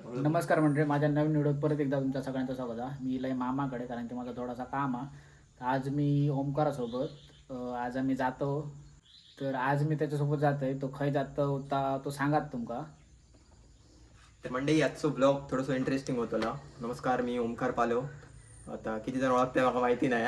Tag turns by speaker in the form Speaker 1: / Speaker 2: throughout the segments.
Speaker 1: नमस्कार मंडळी, माझ्या नवीन व्हिडिओत परत एकदा तुमच्या सगळ्यांचं स्वागत आहे. मी लय मामाकडे, कारण की माझा थोडासा काम आहे. तर आज मी ओमकारासोबत आज आम्ही जातो. तर आज मी त्याच्यासोबत जात आहे. तो खय जातो होता तो सांगात तुमका.
Speaker 2: तर मंडळी आजचो ब्लॉग थोडंसं इंटरेस्टिंग होतो ना. नमस्कार, मी ओमकार पालो. आता किती जण ओळखते मला माहिती नाही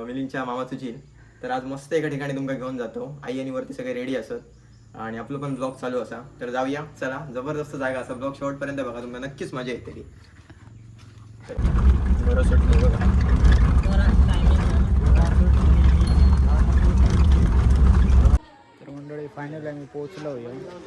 Speaker 2: मिलिंदच्या मामा सुचिन. तर आज मस्त एका ठिकाणी तुमका घेऊन जातो. आई आणि वरती सगळे रेडी असत आणि आपलं पण ब्लॉग चालू असा. तर जाऊया, चला. जबरदस्त जागा असा, ब्लॉग शेवटपर्यंत बघा, तुम्हाला नक्कीच मजा येते. बरं सुटलं बघा.
Speaker 1: तर मंडळी फायनली आम्ही पोहोचलो आहे.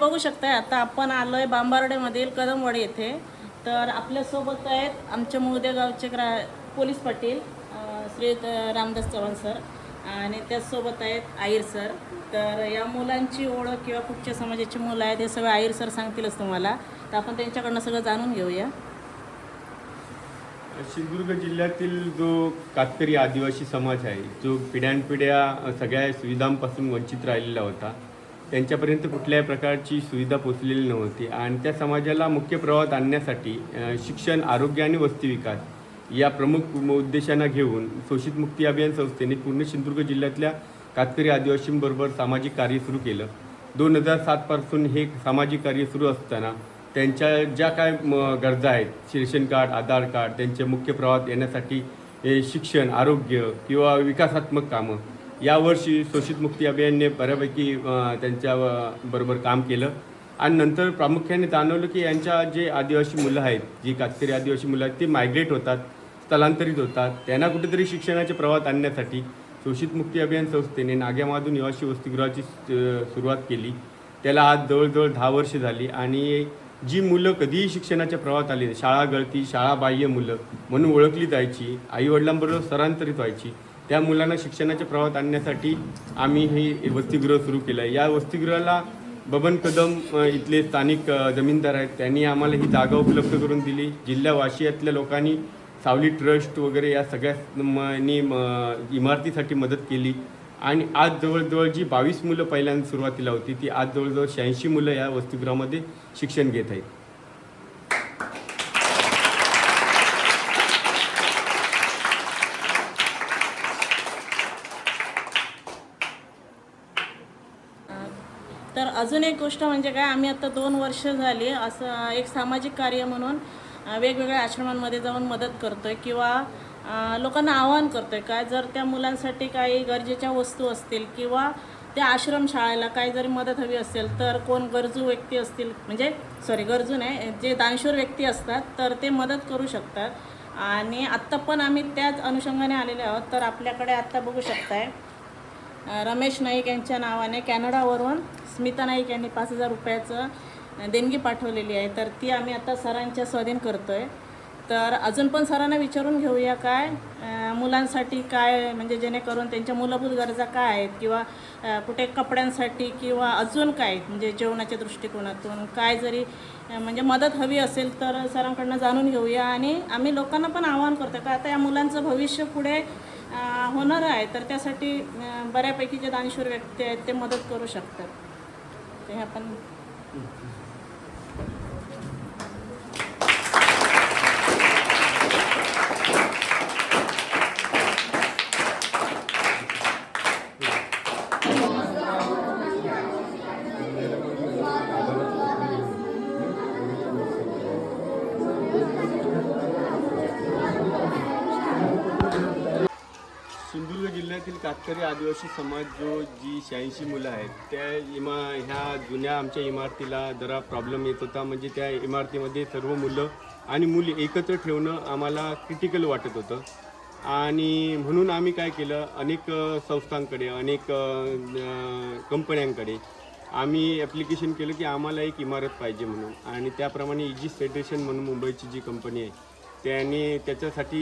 Speaker 3: बघू शकताय आता आपण आलोय बांबार्डेमधील कदमवाडी येथे. तर आपल्यासोबत आहेत आमच्या मुळदे गावचे पोलीस पाटील श्री रामदास चव्हाण सर आणि त्याचसोबत आहेत आईर सर. तर या मुलांची ओळख किंवा कुठच्या समाजाची मुलं आहेत हे सगळं आईर सर सांगतीलच तुम्हाला. तर आपण त्यांच्याकडनं सगळं जाणून घेऊया.
Speaker 4: सिंधुदुर्ग जिल्ह्यातील जो कातकरी आदिवासी समाज आहे, जो पिढ्यानपिढ्या सगळ्या सुविधांपासून वंचित राहिलेला होता, त्यांच्यापर्यंत कुठल्याही प्रकारची सुविधा पोचलेली नव्हती आणि त्या समाजाला मुख्य प्रवाहात आणण्यासाठी शिक्षण, आरोग्य आणि वस्ती विकास या प्रमुख उद्देशांना घेऊन शोषित मुक्ती अभियान संस्थेने पूर्ण सिंधुदुर्ग जिल्ह्यातल्या कातकरी आदिवासींबरोबर सामाजिक कार्य सुरू केलं. 2007पासून हे सामाजिक कार्य सुरू असताना त्यांच्या ज्या काय गरजा आहेत, रेशन कार्ड, आधार कार्ड, त्यांचे मुख्य प्रवाहात येण्यासाठी शिक्षण, आरोग्य किंवा विकासात्मक कामं, यावर्षी शोषित मुक्ती अभियानने बऱ्यापैकी त्यांच्या बरोबर काम केलं आणि नंतर प्रामुख्याने जाणवलं की यांच्या जे आदिवासी मुलं आहेत, जी कातकरी आदिवासी मुलं आहेत, ते मायग्रेट होतात, स्थलांतरित होतात. त्यांना कुठेतरी शिक्षणाच्या प्रवाहात आणण्यासाठी शोषित मुक्ती अभियान संस्थेने नाग्यामाधून निवासी वसतिगृहाची सुरुवात केली. त्याला आज जवळजवळ 10 वर्ष झाली आणि जी मुलं कधीही शिक्षणाच्या प्रवाहात आली, शाळा गळती, शाळाबाह्य मुलं म्हणून ओळखली जायची, आईवडिलांबरोबर स्थलांतरित व्हायची, त्या मुलांना शिक्षणाच्या प्रवाहात आणण्यासाठी आम्ही हे वसतिगृह सुरू केलं आहे. या वसतिगृहाला बबन कदम इथले स्थानिक जमीनदार आहेत, त्यांनी आम्हाला ही जागा उपलब्ध करून दिली. जिल्हावासियातल्या लोकांनी सावली ट्रस्ट वगैरे या सगळ्यांनी इमारतीसाठी मदत केली आणि आज जवळजवळ जी 22 मुलं पहिल्यांदा सुरुवातीला होती, ती आज जवळजवळ 86 मुलं या वसतिगृहामध्ये शिक्षण घेत आहेत.
Speaker 3: तर अजून एक गोष्ट म्हणजे काय, आम्ही आता 2 वर्ष झाली असं एक सामाजिक कार्य म्हणून वेगवेगळ्या आश्रमांमध्ये जाऊन मदत करतोय किंवा लोकांना आवाहन करतोय. काय जर त्या मुलांसाठी काही गरजेच्या वस्तू असतील किंवा त्या आश्रमशाळेला काही जरी मदत हवी असेल तर कोण गरजू व्यक्ती असतील, म्हणजे गरजू नाही, जे दानशूर व्यक्ती असतात तर ते मदत करू शकतात. आणि आत्ता पण आम्ही त्याच अनुषंगाने आलेले आहोत. तर आपल्याकडे आत्ता बघू शकताय रमेश नाईक यांच्या नावाने कॅनडावरून स्मिता नाईक यांनी 5,000 रुपयाचं देणगी पाठवलेली आहे. तर ती आम्ही आता सरांच्या स्वाधीन करतो आहे. तर अजून पण सरांना विचारून घेऊया काय मुलांसाठी काय, म्हणजे जेणेकरून त्यांच्या मूलभूत गरजा काय आहेत किंवा कुठे कपड्यांसाठी किंवा अजून काय, म्हणजे जेवणाच्या दृष्टिकोनातून काय जरी म्हणजे मदत हवी असेल तर सरांकडनं जाणून घेऊया. आणि आम्ही लोकांना पण आवाहन करतो का आता या मुलांचं भविष्य पुढे होणार आहे, तर त्यासाठी बऱ्यापैकी जे दानशूर व्यक्ती आहेत ते मदत करू शकतात. ते आपण
Speaker 4: सिंधुदुर्ग जिल्ह्यातील कातकरी आदिवासी समाज जी 86 मुलं आहेत, त्या ह्या जुन्या आमच्या इमारतीला जरा प्रॉब्लेम येत होता. म्हणजे त्या इमारतीमध्ये सर्व मुलं आणि मुली एकत्र ठेवणं आम्हाला क्रिटिकल वाटत होतं आणि म्हणून आम्ही काय केलं, अनेक संस्थांकडे, अनेक कंपन्यांकडे आम्ही ॲप्लिकेशन केलं की आम्हाला एक इमारत पाहिजे म्हणून. आणि त्याप्रमाणे इजिस फेडरेशन म्हणून मुंबईची जी कंपनी आहे त्यांनी त्याच्यासाठी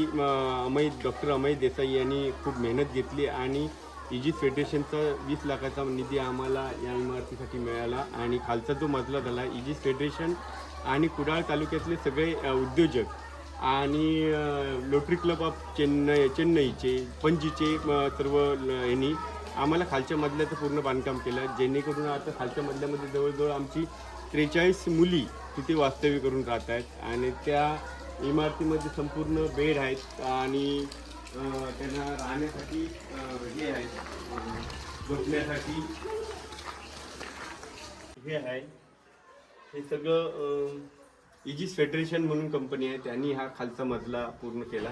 Speaker 4: डॉक्टर अमय देसाई यांनी खूप मेहनत घेतली आणि इजिस फेडरेशनचा 20 लाखाचा निधी आम्हाला या इमारतीसाठी मिळाला. आणि खालचा जो मजला झाला, इजिस फेडरेशन आणि कुडाळ तालुक्यातले सगळे उद्योजक आणि लोटरी क्लब ऑफ चेन्नईचे, पणजीचे सर्व यांनी आम्हाला खालच्या मजल्याचं पूर्ण बांधकाम केलं, जेणेकरून आता खालच्या मजल्यामध्ये जवळजवळ आमची 43 मुली तिथे वास्तव्य करून राहत आहेत. आणि त्या इमारतीमध्ये संपूर्ण बेड आहेत आणि त्यांना राहण्यासाठी हे आहेत, झोपण्यासाठी हे आहे. हे सगळं इजिस फेडरेशन म्हणून कंपनी आहे, त्यांनी हा खालचा मजला पूर्ण केला.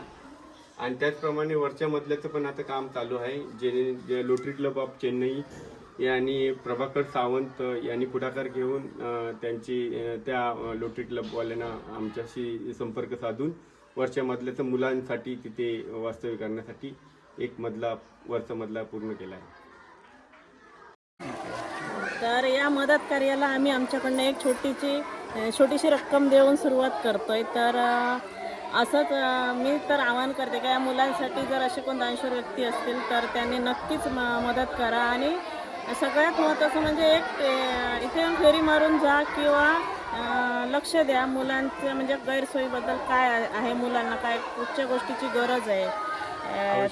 Speaker 4: आणि त्याचप्रमाणे वरच्या मजल्याचं पण आता काम चालू आहे, जे लोटरी क्लब ऑफ चेन्नई यांनी प्रभाकर सावंत यांनी पुढाकार घेऊन त्या लोटरी क्लबवाल्यांना आमच्याशी संपर्क साधून वरच्या मजल्याचं मुलांसाठी तिथे वास्तव्य करण्यासाठी एक वरचा मजला पूर्ण केला आहे.
Speaker 3: तर या मदत कार्याला आम्ही आमच्याकडनं एक छोटीशी रक्कम देऊन सुरुवात करतोय. तर असंच मी तर आवाहन करते की या मुलांसाठी जर असे कोण दानशूर व्यक्ती असतील तर त्यांनी नक्कीच मदत करा. आणि सगळ्यात महत्त्वाचं म्हणजे एक इथे येऊन फेरी मारून जा किंवा लक्ष द्या मुलांचं म्हणजे गैरसोयीबद्दल काय आहे, मुलांना काय कुठच्या गोष्टीची गरज आहे.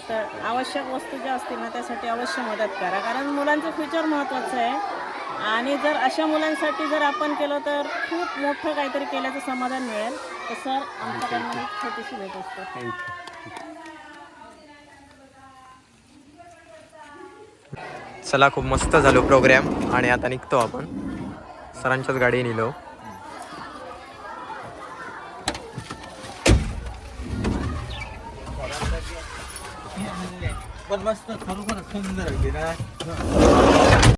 Speaker 3: तर आवश्यक वस्तू ज्या असतील ना त्यासाठी अवश्य मदत करा, कारण मुलांचं फ्युचर महत्त्वाचं आहे. आणि जर अशा मुलांसाठी जर आपण केलं तर खूप मोठं काहीतरी केल्याचं समाधान मिळेल. तर सर आमच्याकडून एक छोटीशी भेट असते.
Speaker 4: थँक्यू.
Speaker 2: चला, खूप मस्त झालो प्रोग्राम आणि आता निघतो आपण. सरांच्याच गाडी नेलो.
Speaker 5: पण मस्त खरोखरच सुंदर होती ना.